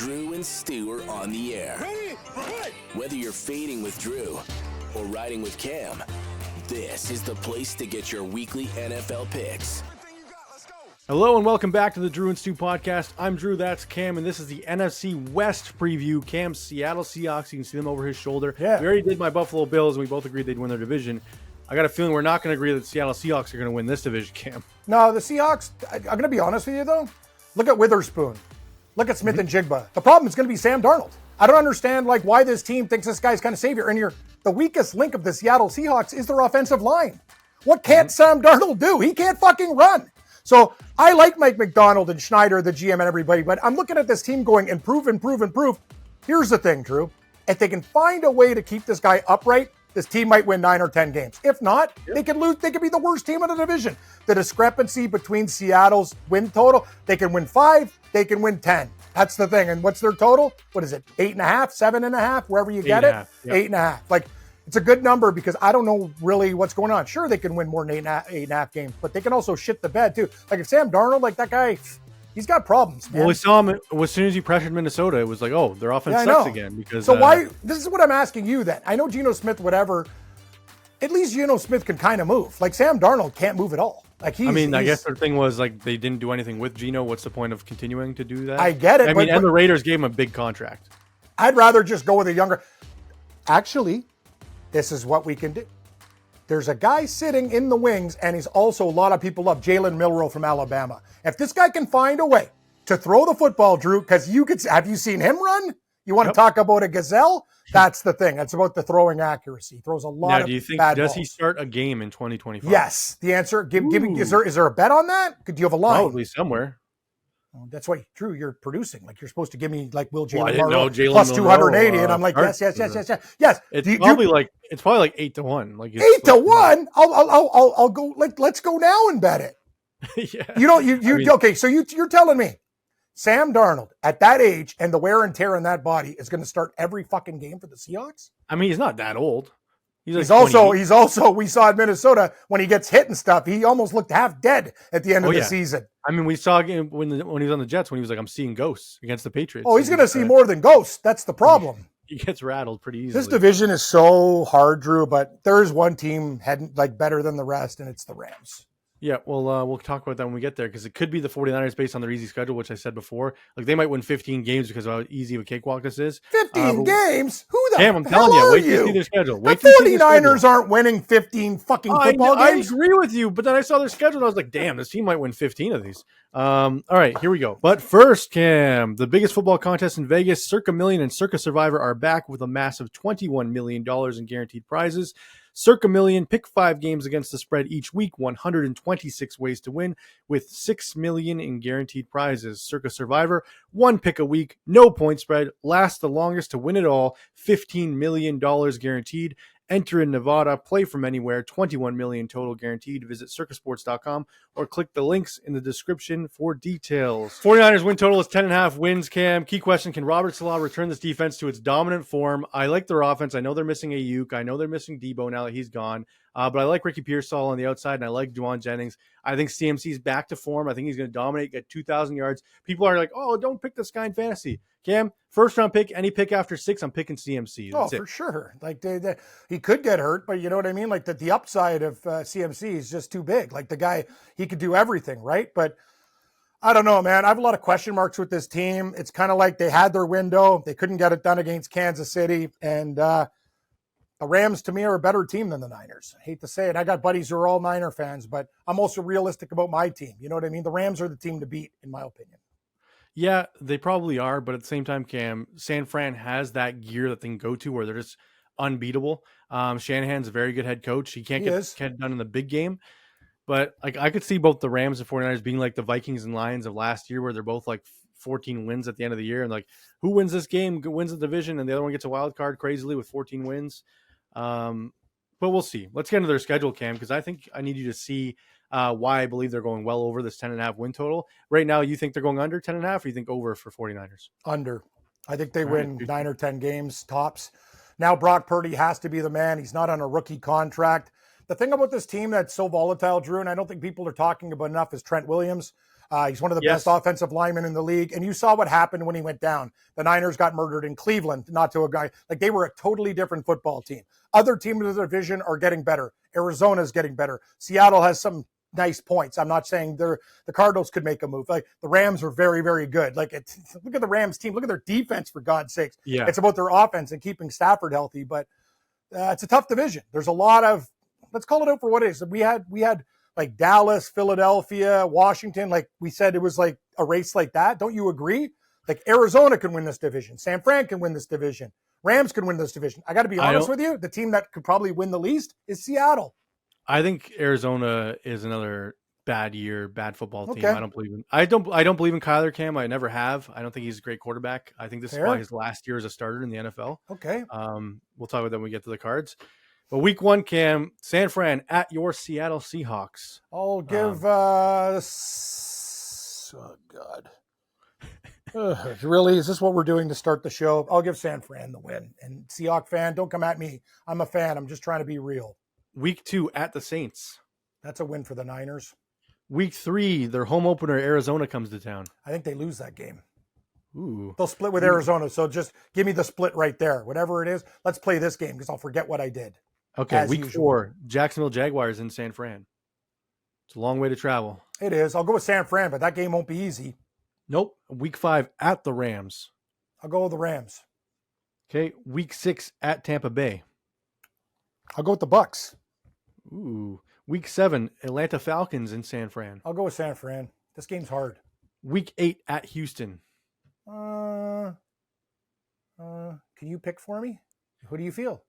Drew and Stu are on the air. Ready? Whether you're fading with Drew or riding with Cam, this is the place to get your weekly NFL picks. Hello and welcome back to the Drew and Stu podcast. I'm Drew, that's Cam, and this is the NFC West preview. Cam's Seattle Seahawks, you can see them over his shoulder. Yeah. We already did my Buffalo Bills, and we both agreed they'd win their division. I got a feeling we're not going to agree that the Seattle Seahawks are going to win this division, Cam. No, the Seahawks, I'm going to be honest with you, though. Look at Witherspoon. Look at Smith and Jigba. The problem is going to be Sam Darnold. I don't understand why this team thinks this guy's kind of savior. And the weakest link of the Seattle Seahawks is their offensive line. What can't Sam Darnold do? He can't fucking run. So I like Mike McDonald and Schneider, the GM and everybody, but I'm looking at this team going improve. Here's the thing, Drew. If they can find a way to keep this guy upright, this team might win 9 or 10 games. If not, they could lose. They could be the worst team in the division. The discrepancy between Seattle's win total, they can win 5, they can win 10. That's the thing. And what's their total? What is it? 8.5, 7.5, wherever you get it? 8.5. It's a good number because I don't know really what's going on. Sure, they can win more than 8.5 games, but they can also shit the bed too. If Sam Darnold, that guy, he's got problems, man. Well, we saw him as soon as he pressured Minnesota. It was like, oh, their offense sucks again. Because so why? This is what I'm asking you then. I know Geno Smith, whatever. At least Geno Smith can kind of move. Sam Darnold can't move at all. I guess their thing was they didn't do anything with Geno. What's the point of continuing to do that? I get it. And the Raiders gave him a big contract. I'd rather just go with a younger. Actually, this is what we can do. There's a guy sitting in the wings, and he's also a lot of people love Jalen Milroe from Alabama. If this guy can find a way to throw the football, Drew, because have you seen him run? You want to talk about a gazelle? That's the thing. It's about the throwing accuracy. He throws a lot of do you think bad does balls. he start a game in 2025? Yes. The answer. Give me. Is there a bet on that? Do you have a line? Probably somewhere. Oh, that's why, Drew, you're producing. You're supposed to give me Will Jalen I didn't know Jalen plus Milroe, 280, and I'm like, yes. It's probably 8-1. 8-1. I'll go. Let's go now and bet it. Yeah. Okay. So you're telling me Sam Darnold at that age and the wear and tear in that body is going to start every fucking game for the Seahawks? I mean, he's not that old. He's also, we saw in Minnesota when he gets hit and stuff, he almost looked half dead at the end of the season. I mean, we saw him when he was on the Jets when he was like, I'm seeing ghosts against the Patriots. Oh, he's going to see more than ghosts. That's the problem. He gets rattled pretty easily. This division is so hard, Drew, but there is one team better than the rest, and it's the Rams. Yeah, well, we'll talk about that when we get there because it could be the 49ers based on their easy schedule, which I said before. They might win 15 games because of how easy of a cakewalk this is. 15 games? Who the Cam, I'm hell telling you, are wait you? to see their schedule. The 49ers aren't winning 15 fucking football games. I agree with you, but then I saw their schedule and I was like, damn, this team might win 15 of these. All right, here we go. But first, Cam, the biggest football contest in Vegas, Circa Million and Circa Survivor are back with a massive $21 million in guaranteed prizes. Circa Million, pick 5 games against the spread each week, 126 ways to win, with $6 million in guaranteed prizes. Circa Survivor, 1 pick a week, no point spread, lasts the longest to win it all, $15 million guaranteed. Enter in Nevada, play from anywhere, $21 million total guaranteed. Visit circusports.com or click the links in the description for details. 49ers win total is 10.5 wins, Cam. Key question, can Robert Saleh return this defense to its dominant form? I like their offense. I know they're missing Ayuk. I know they're missing Debo now that he's gone. But I like Ricky Pearsall on the outside, and I like Juwan Jennings. I think CMC's back to form. I think he's going to dominate, get 2,000 yards. People are like, oh, don't pick this guy in fantasy. Cam, first round pick, any pick after 6, I'm picking CMC. That's for sure. He could get hurt, but you know what I mean? The upside of CMC is just too big. The guy, he could do everything, right? But I don't know, man. I have a lot of question marks with this team. It's kind of like they had their window. They couldn't get it done against Kansas City. And the Rams, to me, are a better team than the Niners. I hate to say it. I got buddies who are all Niner fans, but I'm also realistic about my team. You know what I mean? The Rams are the team to beat, in my opinion. Yeah, they probably are, but at the same time, Cam, San Fran has that gear that they can go to where they're just unbeatable. Shanahan's a very good head coach. He can't get it done in the big game, but I could see both the Rams and 49ers being like the Vikings and Lions of last year where they're both 14 wins at the end of the year and who wins this game wins the division and the other one gets a wild card crazily with 14 wins. But we'll see. Let's get into their schedule, Cam, because I think I need you to see why I believe they're going well over this 10.5 win total. Right now, you think they're going under 10.5 or you think over for 49ers? Under. I think they win 9 or 10 games tops. Now Brock Purdy has to be the man. He's not on a rookie contract. The thing about this team that's so volatile, Drew, and I don't think people are talking about enough, is Trent Williams. He's one of the best offensive linemen in the league. And you saw what happened when he went down. The Niners got murdered in Cleveland, not to a guy. Like, they were a totally different football team. Other teams in the division are getting better. Arizona's getting better. Seattle has some nice points. I'm not saying the Cardinals could make a move. Like, the Rams are very, very good. Like, look at the Rams team. Look at their defense, for God's sakes. Yeah. It's about their offense and keeping Stafford healthy. But it's a tough division. There's a lot of, let's call it out for what it is. We had like Dallas, Philadelphia, Washington. Like we said, it was like a race like that. Don't you agree? Like, Arizona can win this division. San Fran can win this division. Rams can win this division. I got to be honest with you. The team that could probably win the least is Seattle. I think Arizona is another bad football team. Okay. I don't believe in Kyler, Cam. I never have. I don't think he's a great quarterback. I think this is probably his last year as a starter in the NFL. Okay. We'll talk about that when we get to the cards. But week 1, Cam, San Fran at your Seattle Seahawks. I'll give oh God. Really? Is this what we're doing to start the show? I'll give San Fran the win. And Seahawks fan, don't come at me. I'm a fan. I'm just trying to be real. Week 2 at the Saints. That's a win for the Niners. Week 3, their home opener, Arizona, comes to town. I think they lose that game. Ooh. They'll split with Arizona, so just give me the split right there. Whatever it is, let's play this game because I'll forget what I did. Okay, week 4, Jacksonville Jaguars in San Fran. It's a long way to travel. It is. I'll go with San Fran, but that game won't be easy. Nope. Week 5 at the Rams. I'll go with the Rams. Okay, week 6 at Tampa Bay. I'll go with the Bucks. Ooh. Week 7, Atlanta Falcons in San Fran. I'll go with San Fran. This game's hard. Week 8 at Houston. Can you pick for me? Who do you feel?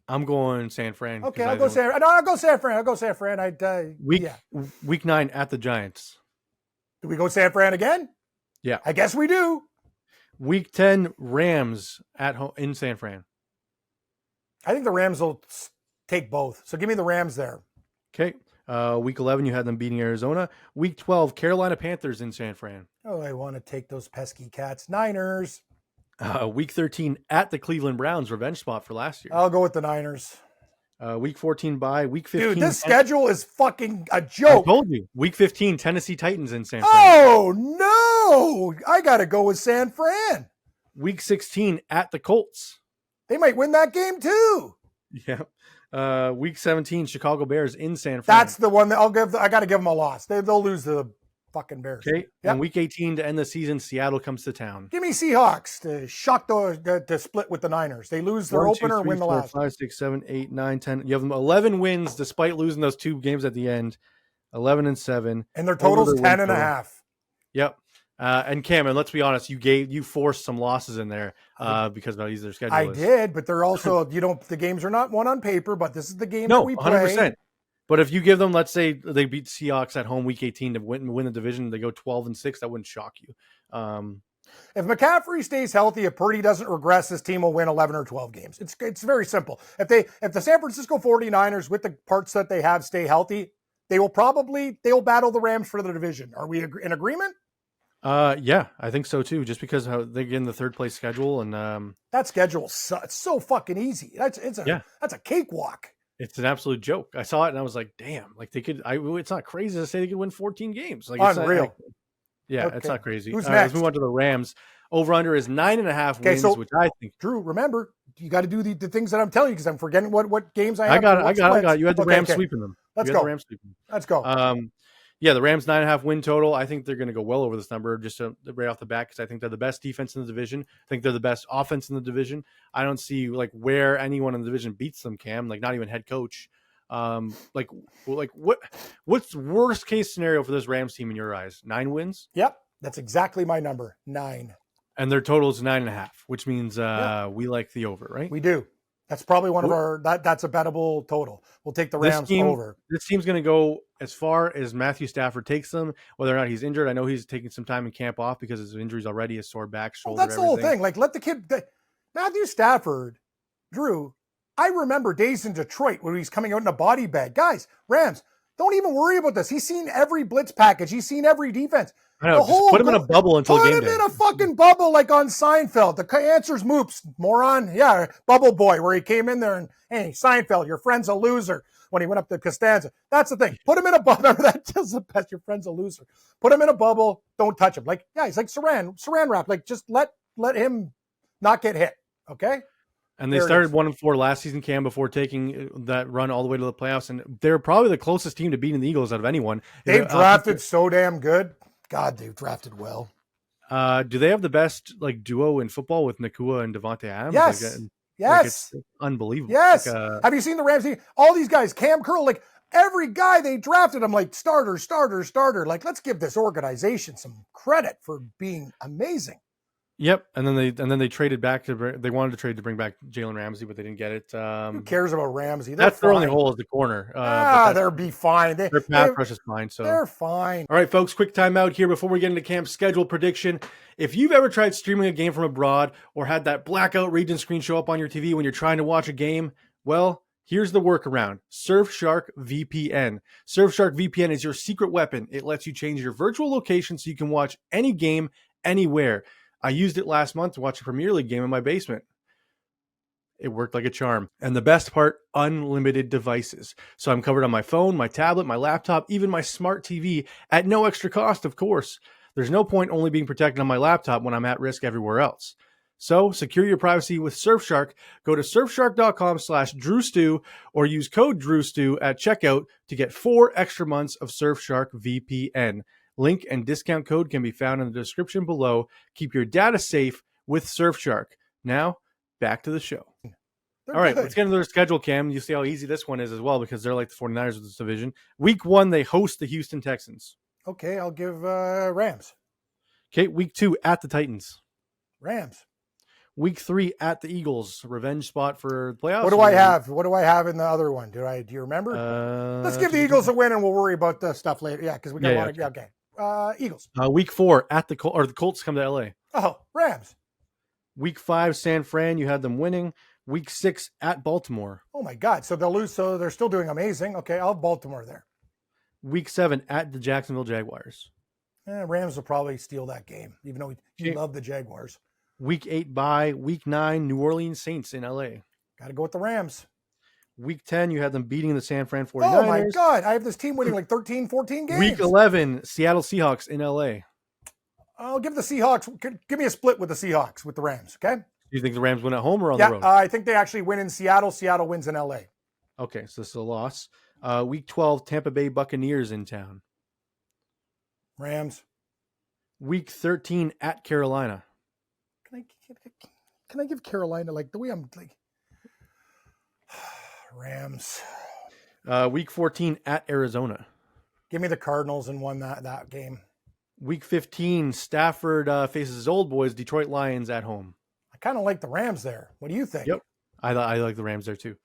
I'm going San Fran. Okay, I'll go San Fran. Week 9 at the Giants. Do we go San Fran again? Yeah. I guess we do. Week 10, Rams at home in San Fran. I think the Rams will take both. So give me the Rams there. Okay. Week 11, you had them beating Arizona. Week 12, Carolina Panthers in San Fran. Oh, I want to take those pesky Cats. Niners. Week 13, at the Cleveland Browns, revenge spot for last year. I'll go with the Niners. Week 14 bye. Week 15. Dude, this schedule is fucking a joke. I told you. Week 15, Tennessee Titans in San Fran. Oh, no. I got to go with San Fran. Week 16, at the Colts. They might win that game too. Yeah. Week 17, Chicago Bears in San Fran. That's the one that I got to give them a loss. They'll lose to the fucking Bears. Okay. Yep. And week 18 to end the season, Seattle comes to town. Give me Seahawks to shock the split with the Niners. They lose their opener and win the last. 5, 6, 7, 8, 9, 10. You have them 11 wins despite losing those 2 games at the end. 11-7. And their total's 10.5. Yep. And Cameron, let's be honest, you forced some losses in there because of how easy their schedule is. I did, but they're also the games are not won on paper, but this is the game that we play. 100%. But if you give them, let's say they beat Seahawks at home week 18 to win the division, they go 12-6, that wouldn't shock you. If McCaffrey stays healthy, if Purdy doesn't regress, this team will win 11 or 12 games. It's very simple. If the San Francisco 49ers, with the parts that they have, stay healthy, they'll battle the Rams for the division. Are we in agreement? Yeah, I think so too. Just because how they get in the 3rd place schedule and that schedule it's so fucking easy. That's a cakewalk. It's an absolute joke. I saw it and I was like, damn, like they could. It's not crazy to say they could win 14 games. Like unreal. Okay. It's not crazy. Who's next? Let's move on to the Rams. Over under is 9.5 wins, so, which I think. Drew, remember you got to do the things that I'm telling you because I'm forgetting what games I have. I got it. You had the Rams sweeping them. Let's go. Yeah, the Rams 9.5 win total. I think they're going to go well over this number just right off the bat because I think they're the best defense in the division. I think they're the best offense in the division. I don't see like where anyone in the division beats them, Cam. Like not even head coach. What's worst case scenario for this Rams team in your eyes? 9 wins? Yep, that's exactly my number. 9. And their total is 9.5, which means we like the over, right? We do. That's probably one of our that's a bettable total. We'll take the Rams over. This team's going to go as far as Matthew Stafford takes them, whether or not he's injured. I know he's taking some time in camp off because his injuries already, his sore back, shoulder. That's the whole thing. Like let the kid Matthew Stafford, Drew. I remember days in Detroit when he's coming out in a body bag. Guys, Rams, don't even worry about this. He's seen every blitz package. He's seen every defense. I know, just put him in a bubble until game day. Put him in a fucking bubble like on Seinfeld. The answer's moops, moron. Yeah, Bubble Boy, where he came in there and, hey, Seinfeld, your friend's a loser. when he went up to Costanza. That's the thing. Put him in a bubble. That tells the best. Your friend's a loser. Put him in a bubble. Don't touch him. Like, yeah, he's like saran wrap. Like, just let him not get hit. Okay. And they started 1-4 last season, Cam, before taking that run all the way to the playoffs. And they're probably the closest team to beating the Eagles out of anyone. They've drafted so damn good. God, they've drafted well. Do they have the best duo in football with Nakua and Devontae Adams? Yes. Yes. It's unbelievable. Yes. Have you seen the Rams team? All these guys, Cam Curl, every guy they drafted, I'm like, starter. Like, let's give this organization some credit for being amazing. Yep, and then they traded back they wanted to trade to bring back Jalen Ramsey, but they didn't get it. Who cares about Ramsey? That's their only hole is the corner. They'll be fine. Their pass rush is fine, so they're fine. All right, folks, quick timeout here before we get into Camp's schedule prediction. If you've ever tried streaming a game from abroad or had that blackout region screen show up on your TV when you're trying to watch a game, well, here's the workaround. Surfshark VPN. Surfshark VPN is your secret weapon. It lets you change your virtual location so you can watch any game anywhere. I used it last month to watch a Premier League game in my basement. It worked like a charm. And the best part, unlimited devices. So I'm covered on my phone, my tablet, my laptop, even my smart TV at no extra cost, of course. There's no point only being protected on my laptop when I'm at risk everywhere else. So secure your privacy with Surfshark. Go to surfshark.com/DrewStew or use code DrewStew at checkout to get 4 extra months of Surfshark VPN. Link and discount code can be found in the description below. Keep your data safe with Surfshark. Now, back to the show. All right, let's get into their schedule, Cam. You see how easy this one is as well because they're like the 49ers of this division. Week 1, they host the Houston Texans. Okay, I'll give Rams. Okay, week 2, at the Titans. Rams. Week 3, at the Eagles. Revenge spot for the playoffs. What do I have? What do I have in the other one? Do you remember? Let's give the Eagles a win and we'll worry about the stuff later. Yeah, because we got a lot of... Okay. Eagles. Week 4 at the Colts come to LA. Oh, Rams. Week 5, San Fran. You had them winning. Week 6 at Baltimore. Oh my God! So they'll lose. So they're still doing amazing. Okay, I'll have Baltimore there. Week 7 at the Jacksonville Jaguars. Rams will probably steal that game, even though you love the Jaguars. Week 8 bye. Week 9 New Orleans Saints in LA. Got to go with the Rams. Week 10, you had them beating the San Fran 49ers. Oh, my God. I have this team winning like 13, 14 games. Week 11, Seattle Seahawks in L.A. I'll give the Seahawks. Give me a split with the Seahawks with the Rams, okay? Do you think the Rams win at home or on the road? I think they actually win in Seattle. Seattle wins in L.A. Okay, so this is a loss. Week 12, Tampa Bay Buccaneers in town. Rams. Week 13, at Carolina. Can I give Carolina, like, the way I'm, like... Rams. Week 14 at Arizona. Give me the Cardinals and won that game. Week 15, Stafford faces his old boys, Detroit Lions at home. I kind of like the Rams there. What do you think? Yep. I like the Rams there too.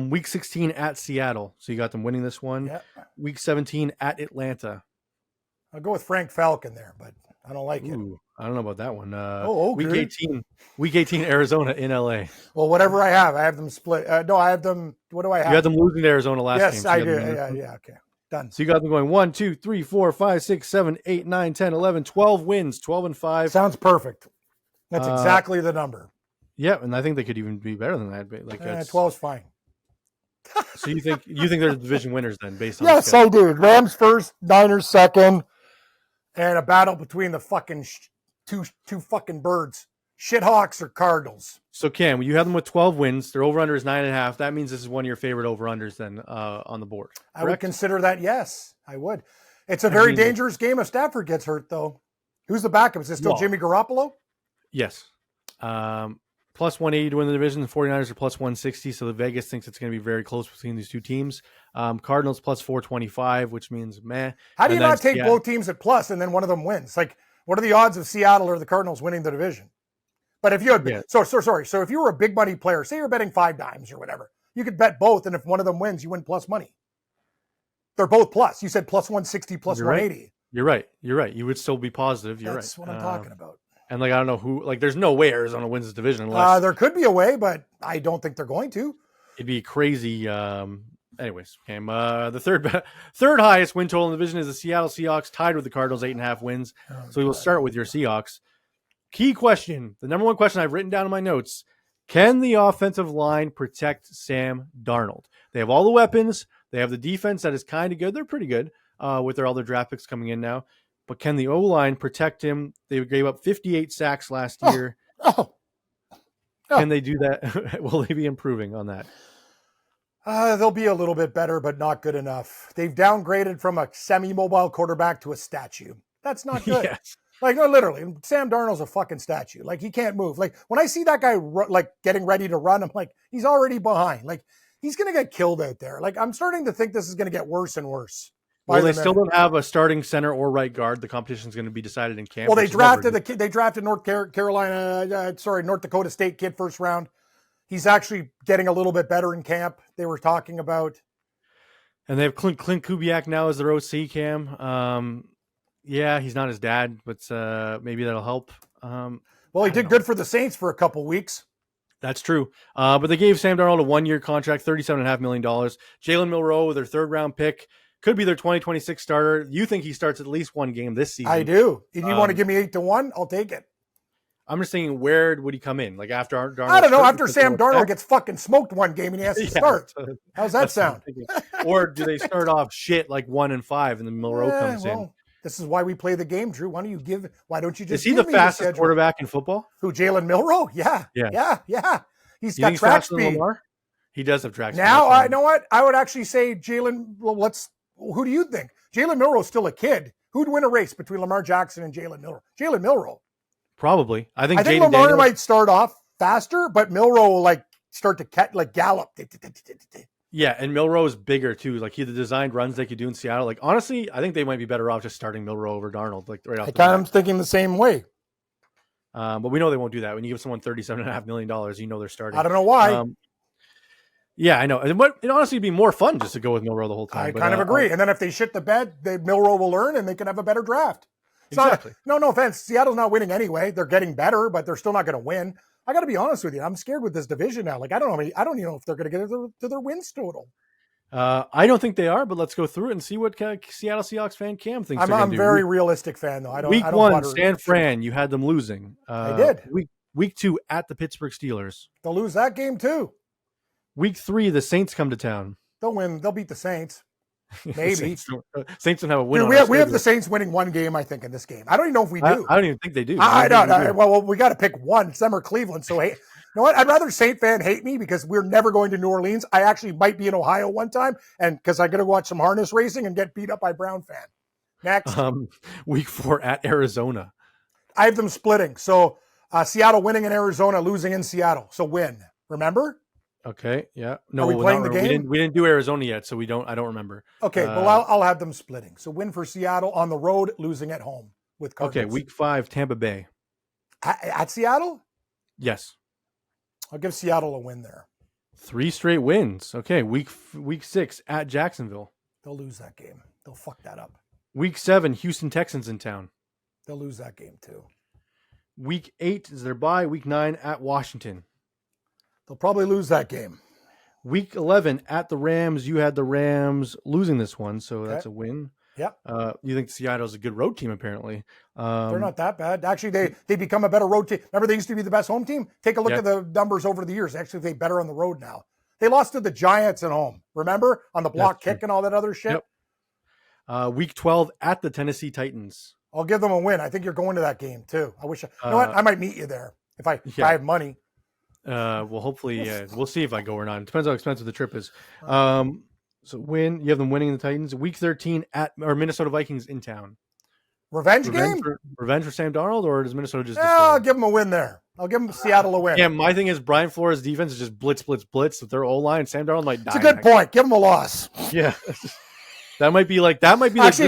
Week 16 at Seattle. So you got them winning this one. Yep. Week 17 at Atlanta. I'll go with Frank Falcon there, but I don't like it. I don't know about that one. Okay. Week 18, Arizona in LA. Well, whatever I have them split. No, I have them. What do I have? You had them losing to Arizona last game. Yes, I do. Yeah. Okay. Done. So you got them going 1, 2, 3, 4, 5, 6, 7, 8, 9, 10, 11, 12 wins, 12-5. Sounds perfect. That's exactly the number. Yeah, and I think they could even be better than that. Like 12's fine. So you think they're the division winners then, based on yes, I do. Rams first, Niners second, and a battle between the fucking two fucking birds, Shithawks or Cardinals. So Cam, you have them with 12 wins. Their over/under is 9.5. That means this is one of your favorite over/unders then on the board. Correct? I would consider that. Yes, I would. It's a very dangerous game if Stafford gets hurt, though. Who's the backup? Is it still Jimmy Garoppolo? Yes. Plus 180 to win the division. The 49ers are plus 160. So the Vegas thinks it's going to be very close between these two teams. Cardinals plus 425, which means meh. How do you not take both teams at plus and then one of them wins? Like, what are the odds of Seattle or the Cardinals winning the division? But if you had, so if you were a big money player, say you're betting 5 dimes or whatever, you could bet both. And if one of them wins, you win plus money. They're both plus. You said plus 160, plus 180. You're right. You would still be positive. That's what I'm talking about. And like, I don't know who, like, there's no way Arizona wins this division unless there could be a way, but I don't think they're going to. It'd be crazy. Anyways, Cam, the third highest win total in the division is the Seattle Seahawks, tied with the Cardinals, 8.5 wins. So we will start with your Seahawks. Key question, the number one question I've written down in my notes: Can the offensive line protect Sam Darnold? They have all the weapons. They have the defense that is kind of good. They're pretty good with their other draft picks coming in now. But can the O-line protect him? They gave up 58 sacks last year. Can they do that? Will they be improving on that? They'll be a little bit better, but not good enough. They've downgraded from a semi-mobile quarterback to a statue. That's not good. Yes. Like, no, literally, Sam Darnold's a fucking statue. Like, he can't move. Like, when I see that guy, like, getting ready to run, I'm like, he's already behind. Like, he's going to get killed out there. Like, I'm starting to think this is going to get worse and worse. Well, they still don't have a starting center or right guard. The competition is going to be decided in camp. Well, they drafted North Dakota State kid first round. He's actually getting a little bit better in camp. They were talking about. And they have Clint Kubiak now as their OC, Cam. Yeah, he's not his dad, but maybe that'll help. Well, he did good for the Saints for a couple weeks. That's true. But they gave Sam Darnold a 1-year contract, $37.5 million. Jalen Milroe, their third-round pick, could be their 2026 starter. You think he starts at least one game this season? I do. If you want to give me 8-1, I'll take it. I'm just thinking, where would he come in? Like after Darnold? I don't know. After Sam Darnold gets fucking smoked one game and he has to start. How's that sound? Or do they start off shit like 1-5 and then Milroe comes in? This is why we play the game, Drew. Why don't you just? Is he the fastest quarterback in football? Who, Jalen Milroe? Yeah. He's got track speed. He does have track speed. Now, I know what I would actually say. Jalen. Well, who do you think? Jalen Milroe's still a kid. Who'd win a race between Lamar Jackson and Jalen Milroe? Jalen Milroe. Probably. I think Lamar might start off faster, but Milroe will start to gallop. Yeah, and Milroe is bigger too. Like the designed runs they could do in Seattle. Like honestly, I think they might be better off just starting Milroe over Darnold. Like right off. I am thinking the same way. But we know they won't do that. When you give someone $37.5 million, you know they're starting. I don't know why. Yeah, I know. It honestly would be more fun just to go with Milroe the whole time. I kind of agree. And then if they shit the bed, Milroe will learn and they can have a better draft. Exactly. No offense. Seattle's not winning anyway. They're getting better, but they're still not going to win. I got to be honest with you. I'm scared with this division now. Like, I don't even know if they're going to get to their wins total. I don't think they are, but let's go through it and see what Seattle Seahawks fan Cam thinks. I'm a very realistic fan, though. Week 1, San Fran, you had them losing. I did. Week 2 at the Pittsburgh Steelers. They'll lose that game too. Week 3, the Saints come to town. They'll win. They'll beat the Saints. Maybe. Saints don't have a win. Dude, we have the Saints winning one game, I think, in this game. I don't even know if we do. I don't even think they do. I don't. Well, we got to pick one. It's them or Cleveland. So, hey, you know what? I'd rather Saint fan hate me because we're never going to New Orleans. I actually might be in Ohio one time, and because I got to watch some harness racing and get beat up by Brown fan. Next. Week 4 at Arizona. I have them splitting. So, Seattle winning in Arizona, losing in Seattle. So, win. Remember? Okay. Yeah. No, are we playing the game? We didn't do Arizona yet, so I don't remember. Okay. Well, I'll have them splitting. So win for Seattle on the road, losing at home with Cardinals. Okay. Week 5, Tampa Bay. At Seattle? Yes. I'll give Seattle a win there. 3 straight wins. Okay. Week 6 at Jacksonville. They'll lose that game. They'll fuck that up. Week 7, Houston Texans in town. They'll lose that game too. Week 8 is their bye. Week 9 at Washington. They'll probably lose that game. Week 11 at the Rams. You had the Rams losing this one, so that's a win. Yep. You think Seattle's a good road team, apparently. They're not that bad. Actually, they become a better road team. Remember, they used to be the best home team? Take a look at the numbers over the years. Actually, they're better on the road now. They lost to the Giants at home. Remember? On the block kick and all that other shit? Yep. Week 12 at the Tennessee Titans. I'll give them a win. I think you're going to that game, too. I wish. You know what? I might meet you there if I have money. Well, hopefully, we'll see if I go or not. It depends how expensive the trip is. So you have them winning the Titans. Week 13 at Minnesota Vikings in town. Revenge game? Revenge for Sam Darnold, or does Minnesota just? I'll give them a win there. I'll give them Seattle a win. Yeah, my thing is Brian Flores' defense is just blitz with their O-line. Sam Darnold might die. It's a good point. Give them a loss. Yeah. That might be actually,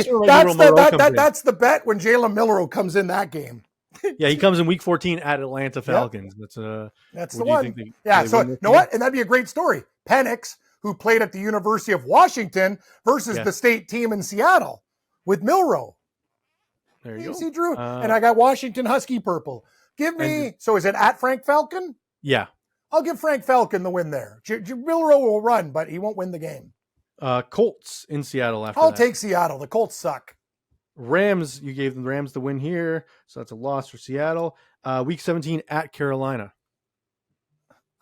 that's the bet when Jalen Milroe comes in that game. Yeah, he comes in week 14 at Atlanta Falcons. Yep. That's the one. So you know what? And that'd be a great story. Penix, who played at the University of Washington versus the state team in Seattle with Milroe. There you go. See, Drew. And I got Washington Husky purple. Give me, so is it at Frank Falcon? Yeah. I'll give Frank Falcon the win there. Milroe will run, but he won't win the game. Colts in Seattle after I'll take Seattle. The Colts suck. Rams, you gave the Rams the win here, so that's a loss for Seattle. Week 17 at Carolina.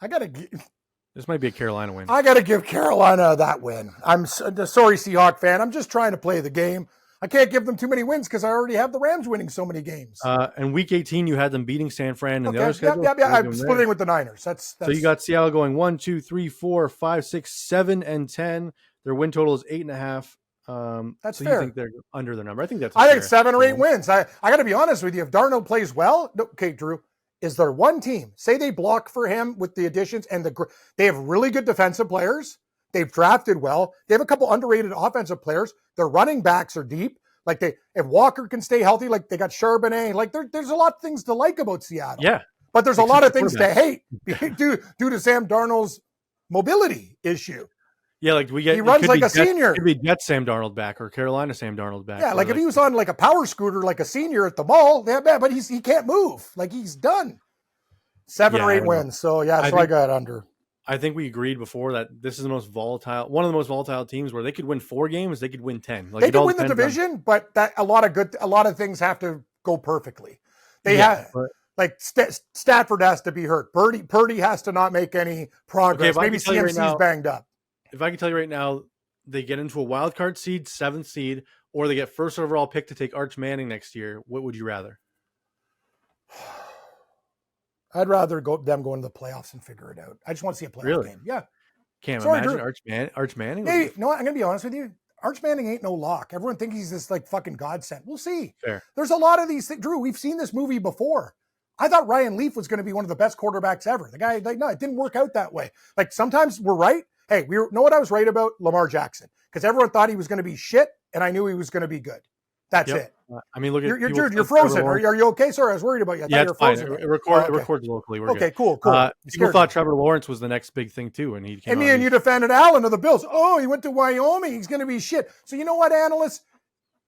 This might be a Carolina win. I got to give Carolina that win. I'm sorry, Seahawk fan. I'm just trying to play the game. I can't give them too many wins because I already have the Rams winning so many games. And week 18, you had them beating San Fran and the other schedule. Yeah. I'm splitting with the Niners. That's So you got Seattle going 1, 2, 3, 4, 5, 6, 7, and 10. Their win total is 8.5. That's so fair. You think they're under the number? I think that's. I think 7 or 8 wins. I got to be honest with you. If Darnold plays well, okay, Drew, is there one team? Say they block for him with the additions and they have really good defensive players. They've drafted well. They have a couple underrated offensive players. Their running backs are deep. Like if Walker can stay healthy, like they got Charbonnet, like there's a lot of things to like about Seattle. Yeah. But there's a lot of things to hate due to Sam Darnold's mobility issue. Yeah, like he runs like a senior. It could be Jets Sam Darnold back or Carolina Sam Darnold back. Yeah, like if he was on like a power scooter like a senior at the mall, but he can't move. Like he's done. 7 or 8 wins. So I got under. I think we agreed before that this is one of the most volatile teams where they could win 4 games, they could win 10. Like they could win the division, but a lot of things have to go perfectly. Stafford has to be hurt. Purdy has to not make any progress. Maybe CMC's banged up. If I can tell you right now, they get into a wild card seed, 7th seed, or they get first overall pick to take Arch Manning next year. What would you rather? I'd rather them go into the playoffs and figure it out. I just want to see a playoff game. Yeah. Can't imagine Arch Manning. Hey, no, I'm going to be honest with you. Arch Manning ain't no lock. Everyone thinks he's this like fucking godsend. We'll see. Fair. There's a lot of these things. Drew, we've seen this movie before. I thought Ryan Leaf was going to be one of the best quarterbacks ever. The guy, no, it didn't work out that way. Like sometimes we're right. Hey, know what I was right about? Lamar Jackson. Because everyone thought he was going to be shit, and I knew he was going to be good. That's it. I mean, look at you're frozen. Are you okay? Sorry, I was worried about you. Yeah, it's fine. It records locally. We're okay, good. Cool. People thought Trevor Lawrence was the next big thing too, and he came. And me and you defended Allen of the Bills. Oh, he went to Wyoming. He's going to be shit. So you know what, analysts?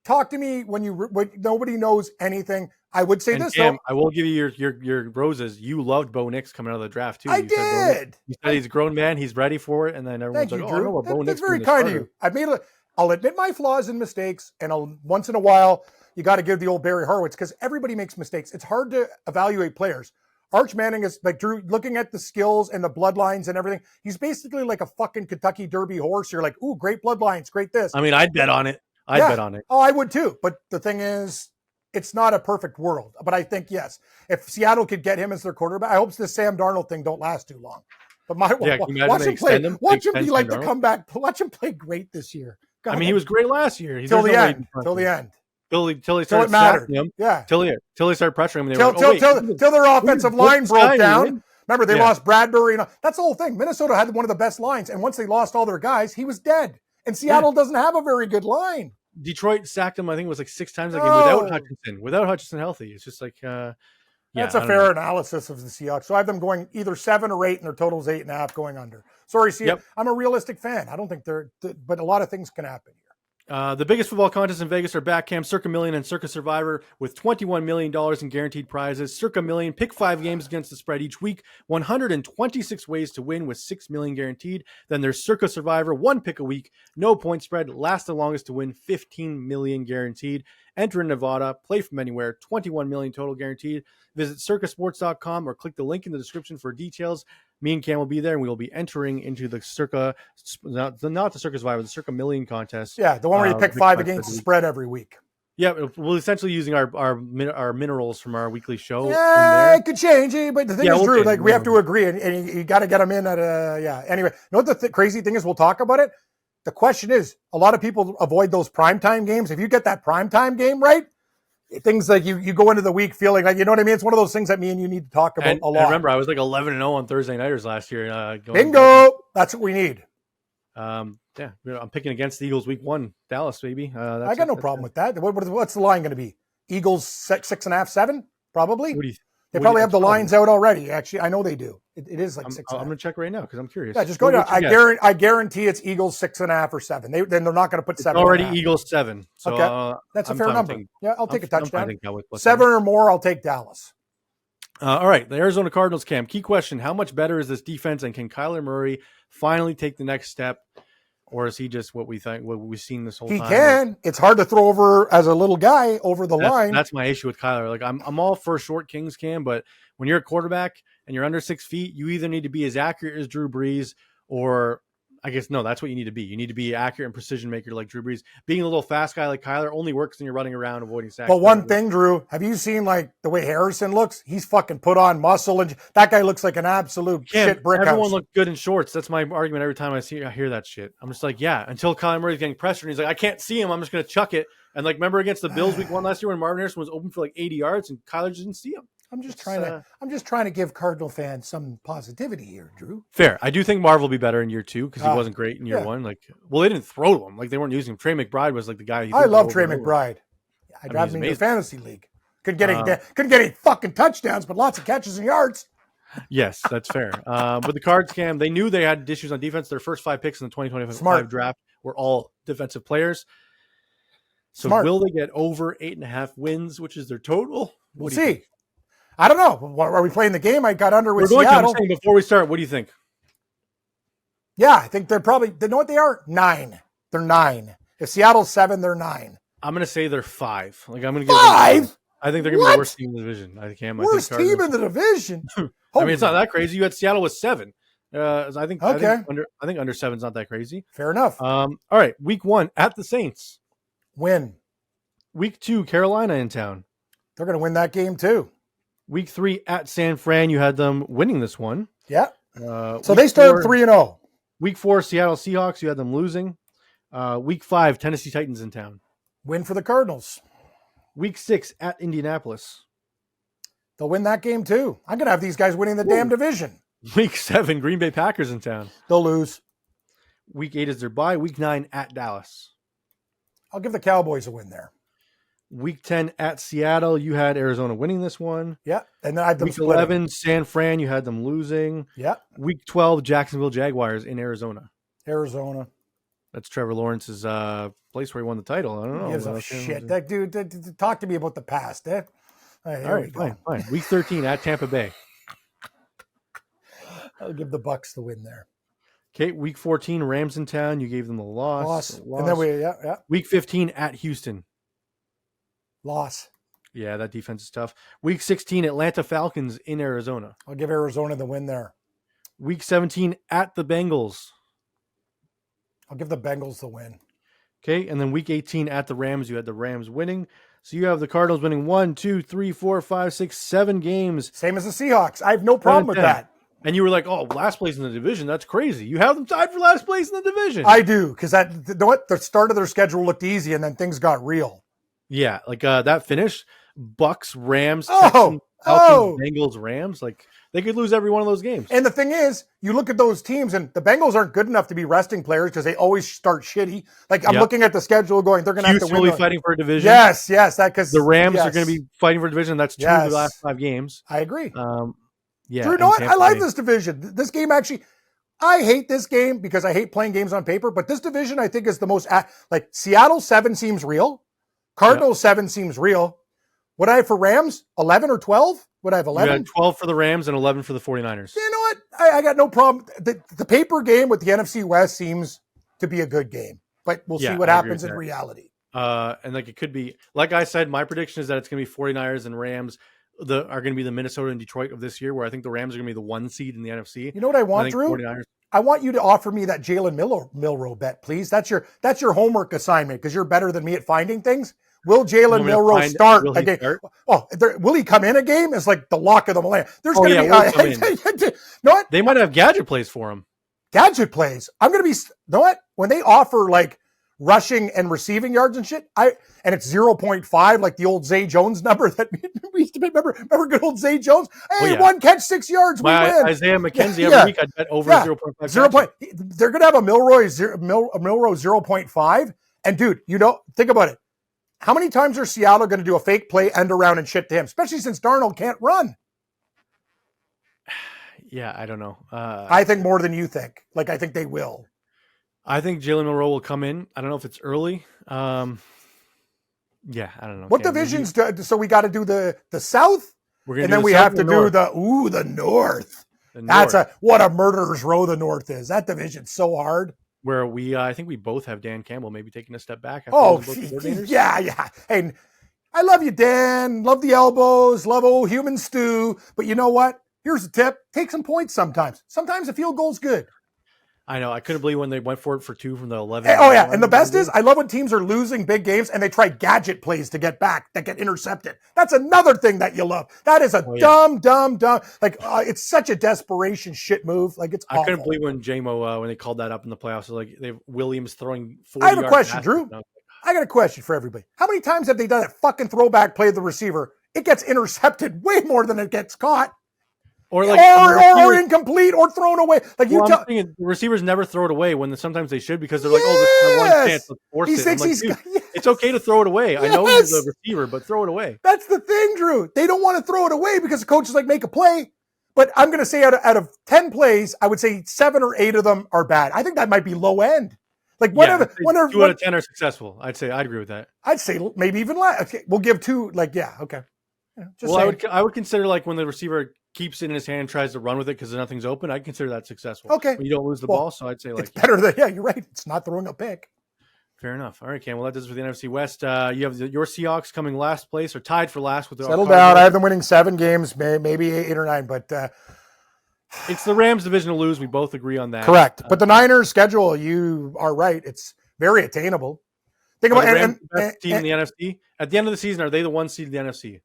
Talk to me when nobody knows anything. I would say this. Cam, I will give you your roses. You loved Bo Nix coming out of the draft too. I did. You said he's a grown man. He's ready for it, and then everyone's like, Drew. "Oh, Bo Nix." That's very kind of you. I'll admit my flaws and mistakes, and once in a while, you got to give the old Barry Horowitz because everybody makes mistakes. It's hard to evaluate players. Arch Manning is like Drew, looking at the skills and the bloodlines and everything. He's basically like a fucking Kentucky Derby horse. You're like, ooh, great bloodlines, great this. I mean, I'd bet on it. Bet on it. Oh, I would too. But the thing is, it's not a perfect world. But I think, yes, if Seattle could get him as their quarterback, I hope this Sam Darnold thing don't last too long. But watch him play. Watch him be like the comeback. Watch him play great this year. God, I mean, he was great last year. Till the end. Till he started sacking him. Yeah. Till he started pressuring him. Till their offensive line broke down. Remember, they lost Bradbury. That's the whole thing. Minnesota had one of the best lines. And once they lost all their guys, he was dead. And Seattle doesn't have a very good line. Detroit sacked him, I think it was like 6 times a game without Hutchinson healthy. It's just like, that's a fair analysis of the Seahawks. So I have them going either 7 or 8, and their total is 8.5 going under. Sorry, Seahawks. I'm a realistic fan. I don't think but a lot of things can happen here. The biggest football contests in Vegas are back. Cam, Circa Million, and Circa Survivor with $21 million in guaranteed prizes. Circa Million, pick 5 games against the spread each week. 126 ways to win with $6 million guaranteed. Then there's Circa Survivor, 1 pick a week, no point spread, last the longest to win, $15 million guaranteed. Enter in Nevada, play from anywhere, $21 million total guaranteed. Visit circasports.com or click the link in the description for details. Me and Cam will be there, and we will be entering into the Circa, not the Circa Survivor, the Circa Million contest. Yeah, the one where you pick 5 against the spread every week. Yeah, we're essentially using our minerals from our weekly show. Yeah, it could change, but the thing is, Drew, we have to agree, and you got to get them in at Anyway, you know what the crazy thing is? We'll talk about it. The question is, a lot of people avoid those primetime games. If you get that primetime game right, things like you go into the week feeling like, you know what I mean? It's one of those things that me and you need to talk about a lot. I remember I was like 11-0 on Thursday nighters last year. Bingo! That's what we need. I'm picking against the Eagles week 1, Dallas, baby. I got no problem with that. What's the line going to be? Eagles 6.5, 7? Probably. They probably have the lines out already. Actually, I know they do. It is like 6. I'm going to check right now because I'm curious. Yeah, just go down. I guarantee it's Eagles 6.5 or 7. Then they're not going to put 7. Already Eagles 7. So, okay, that's a fair number. I'll take a touchdown. 7 or more, I'll take Dallas. All right, the Arizona Cardinals, Cam. Key question: how much better is this defense, and can Kyler Murray finally take the next step? Or is he just what we think, what we've seen this whole He time? can. It's hard to throw over as a little guy over the line. That's my issue with Kyler. Like I'm all for short kings, Cam, but when you're a quarterback and you're under 6 feet, you either need to be as accurate as Drew Brees, or I guess no, that's what you need to be. You need to be accurate and precision maker like Drew Brees. Being a little fast guy like Kyler only works when you're running around avoiding sacks. But one thing, Drew, have you seen like the way Harrison looks? He's fucking put on muscle, and that guy looks like an absolute shit brick house. Everyone looked good in shorts. That's my argument every time I hear that shit. I'm just like, yeah, until Kyler Murray's getting pressured, and he's like, I can't see him. I'm just going to chuck it. And like, remember against the Bills week 1 last year when Marvin Harrison was open for like 80 yards and Kyler just didn't see him. I'm just trying to give Cardinal fans some positivity here, Drew. Fair. I do think Marv will be better in year 2 because he wasn't great in year 1. Like, well, they didn't throw to him. Like, they weren't using him. Trey McBride was like the guy. I love Trey McBride. I drive him in the fantasy league. Couldn't get any fucking touchdowns, but lots of catches and yards. Yes, that's fair. But the Cards, Cam, they knew they had issues on defense. Their first 5 picks in the 2025 draft were all defensive players. So will they get over 8.5 wins, which is their total? We'll see. I don't know. Are we playing the game? I got under with Seattle. Before we start, what do you think? Yeah, I think they're probably, they know what they are? 9. They're 9. If Seattle's 7, they're 9. I'm going to say they're 5. Like, I'm going to give 5? I think they're going to be the worst team in the division. Worst team in the division? I mean, it's not that crazy. You had Seattle with 7. I think under 7 is not that crazy. Fair enough. All right, week 1 at the Saints. Win. Week 2, Carolina in town. They're going to win that game too. Week 3 at San Fran, you had them winning this one. Yeah. So they started 3-0. Week 4, Seattle Seahawks, you had them losing. Week 5, Tennessee Titans in town. Win for the Cardinals. Week 6 at Indianapolis. They'll win that game too. I'm going to have these guys winning the damn division. Week 7, Green Bay Packers in town. They'll lose. Week 8 is their bye. Week 9 at Dallas. I'll give the Cowboys a win there. Week 10 at Seattle, you had Arizona winning this one. Yeah. And then I had them Week 11, San Fran, you had them losing. Yeah. Week 12, Jacksonville Jaguars in Arizona. Arizona. That's Trevor Lawrence's place where he won the title. I don't know. He gives a shit. That dude, talk to me about the past. Eh? All right, fine. Week 13 at Tampa Bay. I'll give the Bucks the win there. Okay, week 14, Rams in town. You gave them the loss. And then Week 15 at Houston. Loss. Yeah, that defense is tough. Week 16, Atlanta Falcons in Arizona. I'll give Arizona the win there. Week 17 at the Bengals. I'll give the Bengals the win. Okay, and then week 18 at the Rams, you had the Rams winning. So you have the Cardinals winning 1, 2, 3, 4, 5, 6, 7 games. Same as the Seahawks. I have no problem with that. And you were like, oh, last place in the division. That's crazy. You have them tied for last place in the division. I do, because the start of their schedule looked easy, and then things got real. Yeah, like that finish, Bucks, Rams, Texans, Falcons, Bengals, Rams. Like, they could lose every one of those games. And the thing is, you look at those teams, and the Bengals aren't good enough to be resting players because they always start shitty. Like, I'm looking at the schedule going, they're going to have to win. Really fighting for a division. Yes, that because the Rams are going to be fighting for a division. That's 2 of the last 5 games. I agree. Yeah, Drew, you know what? I like this division. This game actually, I hate this game because I hate playing games on paper, but this division I think is the most, like Seattle 7 seems real. Cardinals 7 seems real. What I have for Rams? 11 or 12? What I have 11? You had 12 for the Rams and 11 for the 49ers. You know what? I got no problem. The paper game with the NFC West seems to be a good game, but we'll see what happens in reality. And like it could be, like I said, my prediction is that it's going to be 49ers and Rams are going to be the Minnesota and Detroit of this year, where I think the Rams are going to be the 1 seed in the NFC. You know what I want, Drew? 49ers. I want you to offer me that Jalen Milroe bet, please. That's your homework assignment because you're better than me at finding things. Will Jalen Milroe start a game? Oh, will he come in a game? It's like the lock of the land. There's going to be. You know what? They might have gadget plays for him. Gadget plays. I'm going to be. You know what? When they offer like rushing and receiving yards and shit, and it's 0.5, like the old Zay Jones number that we used to remember good old Zay Jones. Hey, 1 catch, 6 yards, we win. Isaiah McKenzie every week I'd bet over 0.5. They're going to have a Milroe 0.5, and dude, think about it. How many times are Seattle going to do a fake play, end around, and shit to him? Especially since Darnold can't run. Yeah, I don't know. I think more than you think. Like, I think they will. I think Jalen Milroe will come in. I don't know if it's early. Yeah, I don't know. What divisions so we got to do the South? And then we have to do the North. What a murderer's row the North is. That division's so hard. where I think we both have Dan Campbell maybe taking a step back. After Oh, both coordinators. yeah. Hey, I love you, Dan. Love the elbows. Love old human stew. But you know what? Here's a tip. Take some points sometimes. Sometimes a field goal's good. I know. I couldn't believe when they went for it for 2 from the 11. Oh, yeah. And the best is, I love when teams are losing big games and they try gadget plays to get back that get intercepted. That's another thing that you love. That is a dumb. Like, it's such a desperation shit move. Like, it's awful. I couldn't believe when JMO, when they called that up in the playoffs, like Williams throwing 40 I have a question, Drew. I got a question for everybody. How many times have they done that fucking throwback play of the receiver? It gets intercepted way more than it gets caught. Or incomplete or thrown away. Like the receivers never throw it away when sometimes they should because they're like, this is one chance, let's force it. It's okay to throw it away. Yes. I know he's a receiver, but throw it away. That's the thing, Drew. They don't want to throw it away because the coach is like, make a play. But I'm going to say out of 10 plays, I would say 7 or 8 of them are bad. I think that might be low end. Like 2 out of 10 are successful. I'd agree with that. I'd say maybe even less. Okay, we'll give 2. Like, yeah, okay. I would consider like when the receiver keeps it in his hand and tries to run with it because nothing's open, I'd consider that successful. Okay. When you don't lose the ball, so I'd say it's better than, you're right. It's not throwing a pick. Fair enough. All right, Cam. Well, that does it for the NFC West. You have your Seahawks coming last place or tied for last with the Settle down. I have them winning 7 games, maybe 8 or 9, but it's the Rams division to lose. We both agree on that. Correct. But the Niners schedule, you are right. It's very attainable. Think about the best team in the NFC. At the end of the season, are they the 1 seed in the NFC?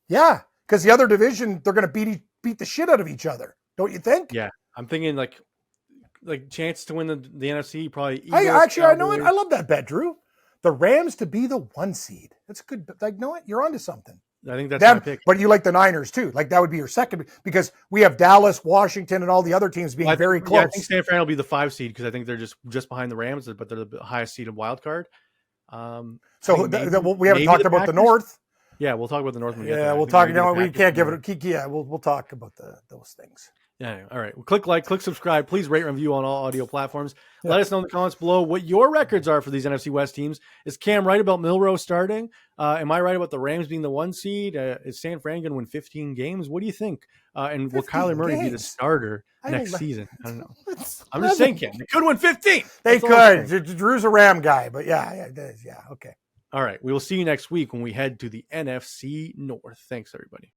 Yeah, because the other division, they're going to beat the shit out of each other. Don't you think? Yeah, I'm thinking like chance to win the NFC probably. I know it. I love that bet, Drew. The Rams to be the 1 seed. That's good. Like, you know what? You're onto something. I think that's my pick. But you like the Niners too. Like that would be your second because we have Dallas, Washington, and all the other teams being very close. Yeah, I think San Fran will be the 5 seed because I think they're just behind the Rams, but they're the highest seed of wild card. So we haven't talked about the North. Yeah, we'll talk about the North. We'll talk. No, we can't give it. Yeah, we'll talk about those things. Yeah. All right. Well, click like, click subscribe. Please rate and review on all audio platforms. Yeah. Let us know in the comments below what your records are for these NFC West teams. Is Cam right about Milroe starting? Am I right about the Rams being the 1 seed? Is San Fran going to win 15 games? What do you think? And will Kyler Murray be the starter next season? I don't know. I'm just saying, Cam. They could win 15. They could. Drew's a Ram guy, but yeah. Okay. All right. We will see you next week when we head to the NFC North. Thanks, everybody.